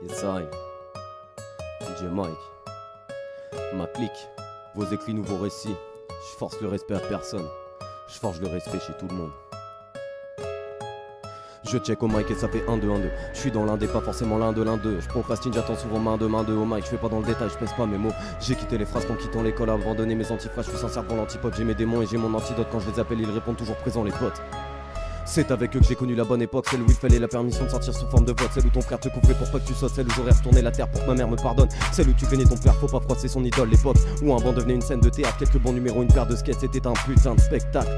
It's I, DJ Mike. Ma clique, vos écrits, nouveaux récits. Je force le respect à personne. Je forge le respect chez tout le monde. Je check au mic et ça fait 1-2-1-2. Je suis dans l'indé, pas forcément l'un de l'un d'eux. Je procrastine, j'attends souvent main de au mic. Je fais pas dans le détail, je pèse pas mes mots. J'ai quitté les phrases qu'en quittant l'école, abandonné mes antifrages. Je suis sincère pour l'antipop, j'ai mes démons et j'ai mon antidote. Quand je les appelle, ils répondent toujours présents, les potes. C'est avec eux que j'ai connu la bonne époque, celle où il fallait la permission de sortir sous forme de vote, celle où ton frère te couvrait pour pas que tu sautes, celle où j'aurais retourné la terre pour que ma mère me pardonne, celle où tu peignais ton père, faut pas froisser son idole, l'époque où un banc devenait une scène de théâtre, quelques bons numéros, une paire de skates, c'était un putain de spectacle.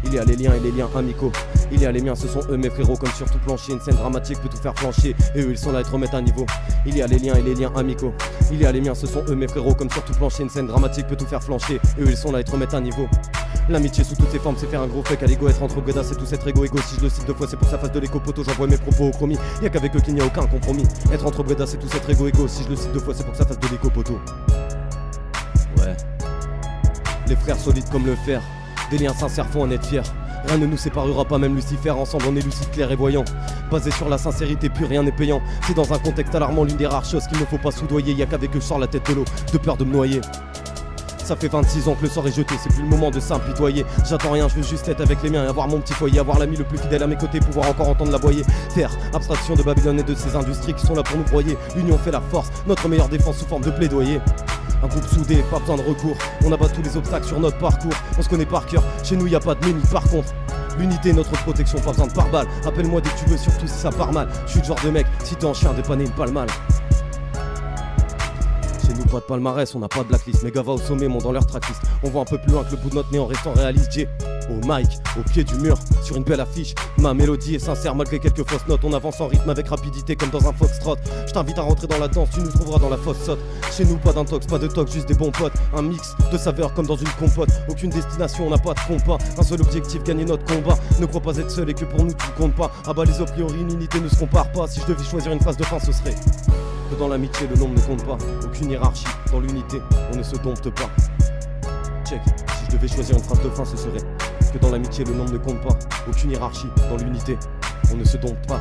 Il y a les liens et les liens amicaux. Il y a les miens, ce sont eux mes frérots. Comme sur tout plancher, une scène dramatique peut tout faire flancher. Et eux ils sont là et te remettent à niveau. Il y a les liens et les liens amicaux. Il y a les miens, ce sont eux mes frérots. Comme sur tout plancher, une scène dramatique peut tout faire flancher. Et eux ils sont là et te remettent à niveau. L'amitié sous toutes ses formes, c'est faire un gros fake à l'ego. Être entre Godas, c'est tout cet égo. Si je le cite deux fois, c'est pour que ça fasse de l'éco poto. J'envoie mes propos au chromie. Y'a qu'avec eux qu'il n'y a aucun compromis. Être entre Godas, c'est tout cet égo. Si je le cite deux fois, c'est pour que ça fasse de l'éco poto. Ouais. Les frères solides comme le fer. Des liens sincères, faut en être fier. Rien ne nous séparera pas, même Lucifer. Ensemble on est lucide, clair et voyant. Basé sur la sincérité, plus rien n'est payant. C'est dans un contexte alarmant, l'une des rares choses qu'il ne faut pas soudoyer. Y'a qu'avec eux je sors la tête de l'eau, de peur de me noyer. Ça fait 26 ans que le sort est jeté, c'est plus le moment de s'impitoyer. J'attends rien, je veux juste être avec les miens et avoir mon petit foyer. Avoir l'ami le plus fidèle à mes côtés, pouvoir encore entendre l'aboyer. Terre, abstraction de Babylone et de ses industries qui sont là pour nous broyer. L'union fait la force, notre meilleure défense sous forme de plaidoyer. Un groupe soudé, pas besoin de recours. On abat tous les obstacles sur notre parcours. On se connaît par cœur, chez nous y a pas de limite par contre. L'unité, notre protection, pas besoin de pare-balles. Appelle-moi dès que tu veux, surtout si ça part mal. Je suis le genre de mec, si t'es en chien, dépanner une pas le mal. Chez nous pas de palmarès, on n'a pas de blacklist. Mes gars va au sommet, montent dans leur tracklist. On voit un peu plus loin que le bout de notre nez en restant réaliste. J'ai au mic, au pied du mur, sur une belle affiche. Ma mélodie est sincère malgré quelques fausses notes. On avance en rythme avec rapidité comme dans un foxtrot. Je t'invite à rentrer dans la danse, tu nous trouveras dans la fosse sotte. Chez nous pas d'intox, pas de tox, juste des bons potes. Un mix de saveurs comme dans une compote. Aucune destination, on n'a pas de compas. Un seul objectif, gagner notre combat. Ne crois pas être seul et que pour nous tu ne comptes pas. Ah bah les a priori, une unité ne se compare pas. Si je devais choisir une phrase de fin, ce serait que dans l'amitié le nombre ne compte pas. Aucune hiérarchie, dans l'unité, on ne se dompte pas. Check, si je devais choisir une phrase de fin, ce serait que dans l'amitié le nombre ne compte pas. Aucune hiérarchie, dans l'unité, on ne se dompte pas.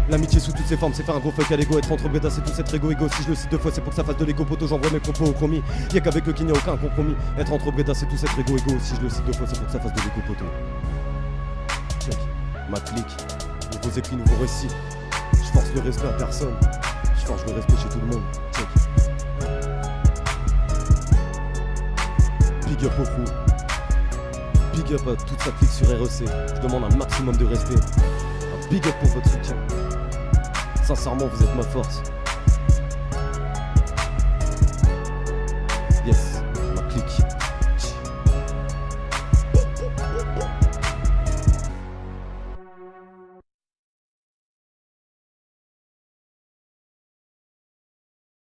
L'amitié sous toutes ses formes, c'est faire un gros fuck à l'ego. Être entre Breda, c'est tout cet égo. Si je le cite deux fois, c'est pour que ça fasse de l'égo poto. J'envoie mes propos au chromie. Y'a qu'avec eux qu'il n'y a aucun compromis. Être entre Breda, c'est tout cet égo. Si je le cite deux fois, c'est pour que ça fasse de l'égo poto. Check, ma clique, nouveaux écrits, nouveaux récits. Je force le respect à personne. Je force le respect chez tout le monde. Check. Big up au crew. Big up à toute sa clique sur REC. Je demande un maximum de respect. Un big up pour votre soutien. Sincèrement, vous êtes ma force. Yes.